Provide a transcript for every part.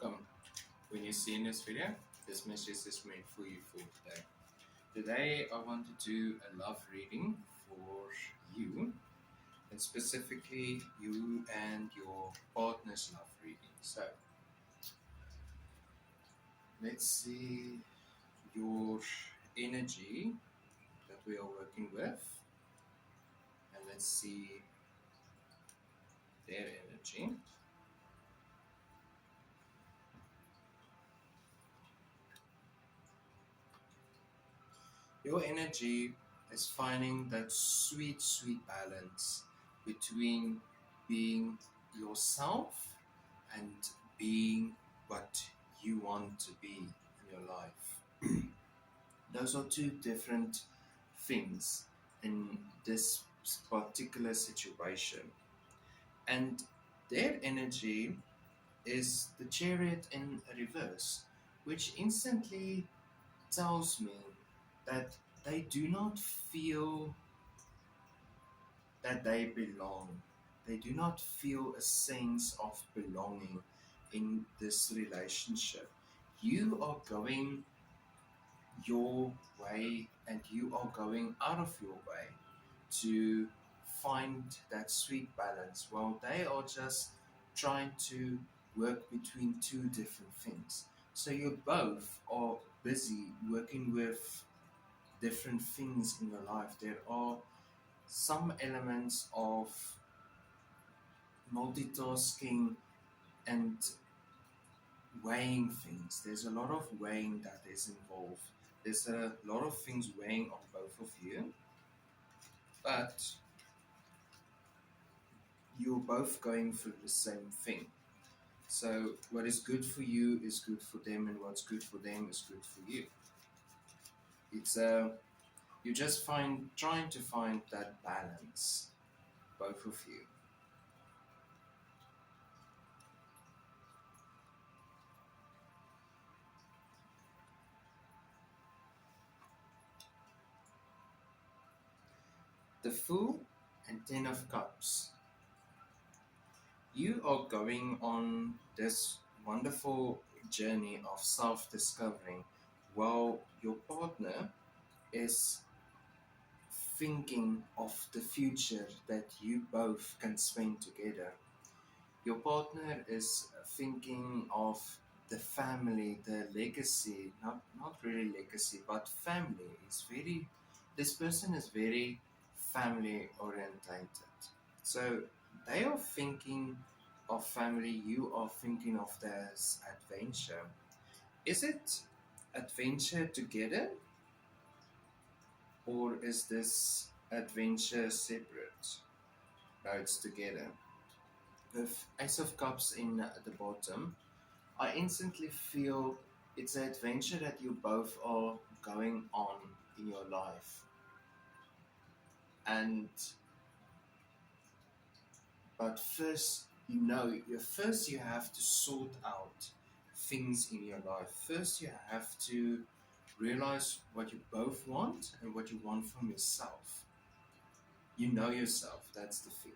welcome. When you see in this video, this message is meant for you for today. Today, I want to do a love reading for you, and specifically you and your partner's love reading. So, let's see your energy that we are working with, and let's see their energy. Your energy is finding that sweet, sweet balance between being yourself and being what you want to be in your life. Those are two different things in this particular situation. And their energy is the chariot in reverse, which instantly tells me that they do not feel that they belong. They do not feel a sense of belonging in this relationship. You are going your way and you are going out of your way to find that sweet balance, while they are just trying to work between two different things. So you both are busy working with different things in your life. There are some elements of multitasking and weighing things. There's a lot of weighing that is involved. There's a lot of things weighing on both of you, but you're both going through the same thing. So what is good for you is good for them, and what's good for them is good for you. It's you just trying to find that balance, both of you. The Fool and Ten of Cups. You are going on this wonderful journey of self-discovering while your partner is thinking of the future that you both can spend together. Your partner is thinking of the family, the legacy, not really legacy, but family. This person is very family orientated. So they are thinking of family, you are thinking of this adventure. Is it adventure together, or is this adventure separate? No, it's together. With Ace of Cups in the bottom, I instantly feel it's an adventure that you both are going on in your life. And but first, first you have to sort out things in your life. First, you have to realize what you both want and what you want from yourself. You know yourself, that's the thing.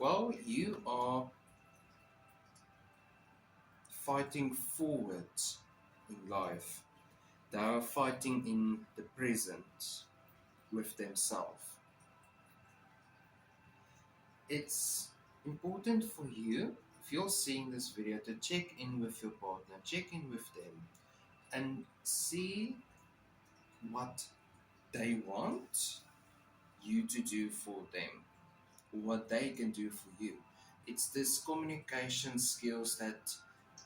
Well, you are fighting forward in life. They are fighting in the present with themselves. It's important for you, if you're seeing this video, to check in with your partner, check in with them, and see what they want you to do for them, what they can do for you. It's this communication skills that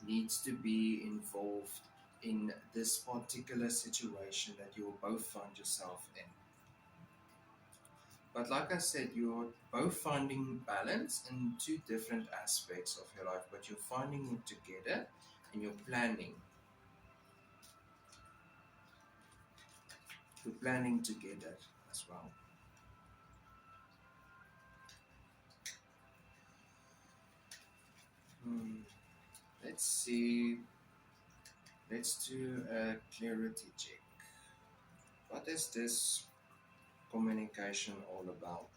needs to be involved in this particular situation that you'll both find yourself in. But like I said, you're both finding balance in two different aspects of your life, but you're finding it together and you're planning. You're planning together as well. Let's see. Let's do a clarity check. What is this communication all about?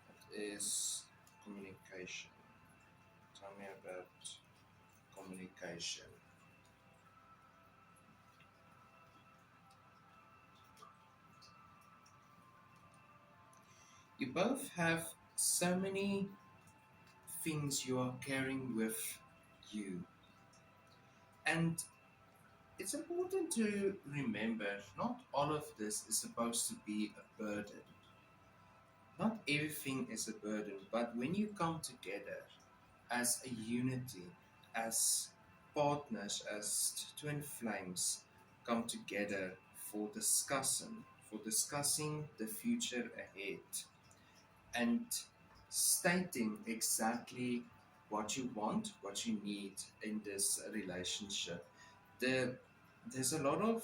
What is communication? Tell me about communication. You both have so many things you are carrying with you. And it's important to remember not all of this is supposed to be a burden. Not everything is a burden, but when you come together as a unity, as partners, as twin flames, come together for discussing the future ahead, and stating exactly what you want, what you need in this relationship. The, there's a lot of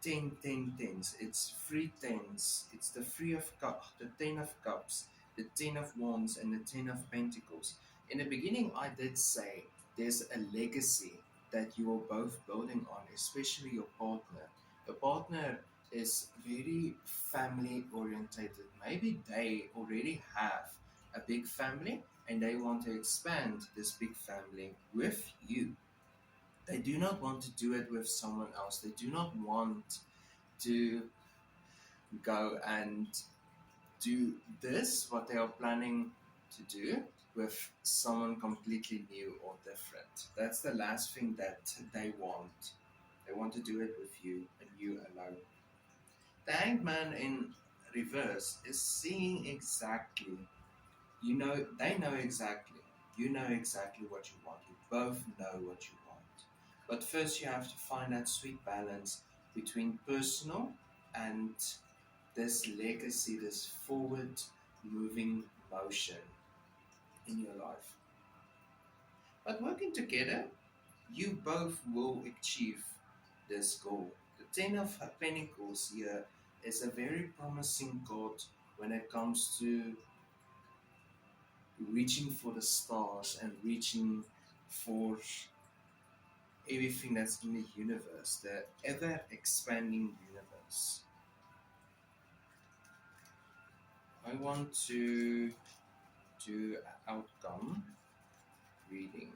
10, 10, tens. It's three tens. It's the three of cups, the 10 of cups, the 10 of wands, and the 10 of pentacles. In the beginning, I did say there's a legacy that you are both building on, especially your partner. Your partner is very family orientated. Maybe they already have a big family and they want to expand this big family with you. They do not want to do it with someone else. They do not want to go and do this, what they are planning to do, with someone completely new or different. That's the last thing that they want. They want to do it with you and you alone. The Hanged Man in reverse is seeing exactly, they know exactly. You know exactly what you want. You both know what you want. But first, you have to find that sweet balance between personal and this legacy, this forward moving motion in your life. But working together, you both will achieve this goal. The Ten of Pentacles here is a very promising card when it comes to reaching for the stars and reaching for everything that's in the universe, the ever expanding universe. I want to do an outcome reading.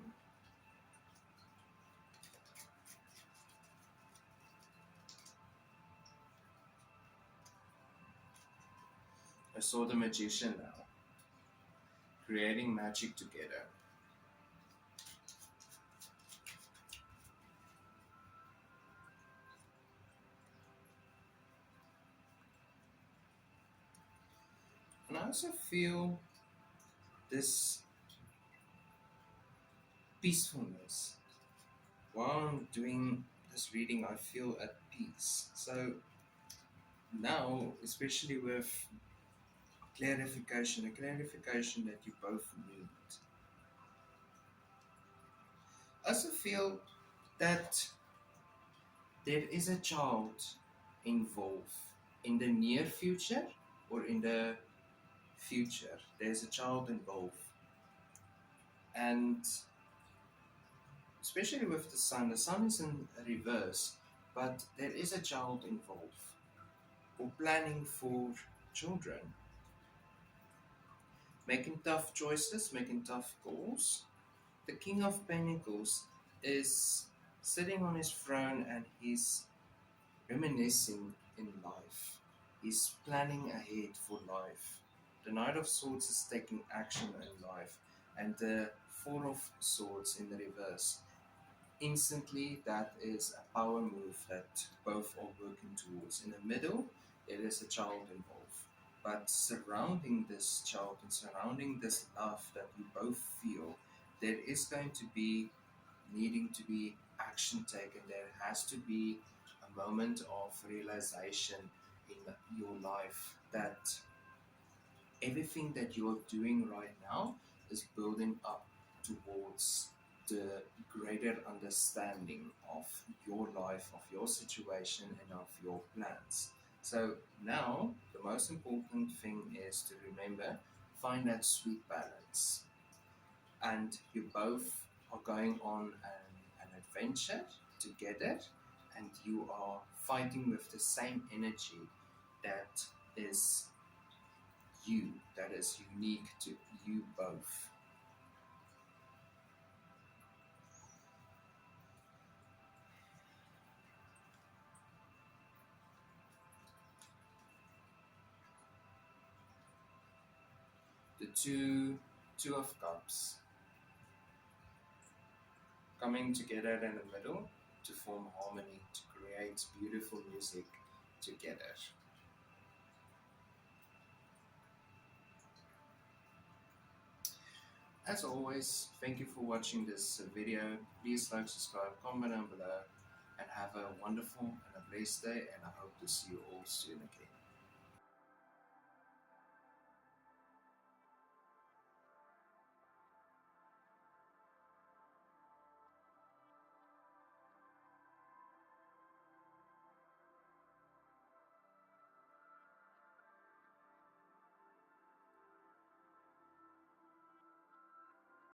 I saw the magician now, creating magic together. And I also feel this peacefulness. While I'm doing this reading, I feel at peace. So now, especially with clarification, a clarification that you both need. I also feel that there is a child involved in the near future or in the future. There's a child involved. And especially with the sun is in reverse, but there is a child involved or planning for children, making tough choices, making tough calls. The King of Pentacles is sitting on his throne and he's reminiscing in life. He's planning ahead for life. The Knight of Swords is taking action in life, and the Four of Swords in the reverse. Instantly, that is a power move that both are working towards. In the middle, there is a child involved. But surrounding this child and surrounding this love that you both feel, there is going to be needing to be action taken. There has to be a moment of realization in your life that everything that you're doing right now is building up towards the greater understanding of your life, of your situation, and of your plans. So now the most important thing is to remember, find that sweet balance. and you both are going on an adventure together, and you are fighting with the same energy that is you, that is unique to you both. The two of cups coming together in the middle to form harmony, to create beautiful music together. As always, thank you for watching this video. Please like, subscribe, comment down below, and have a wonderful and a blessed day. And I hope to see you all soon again.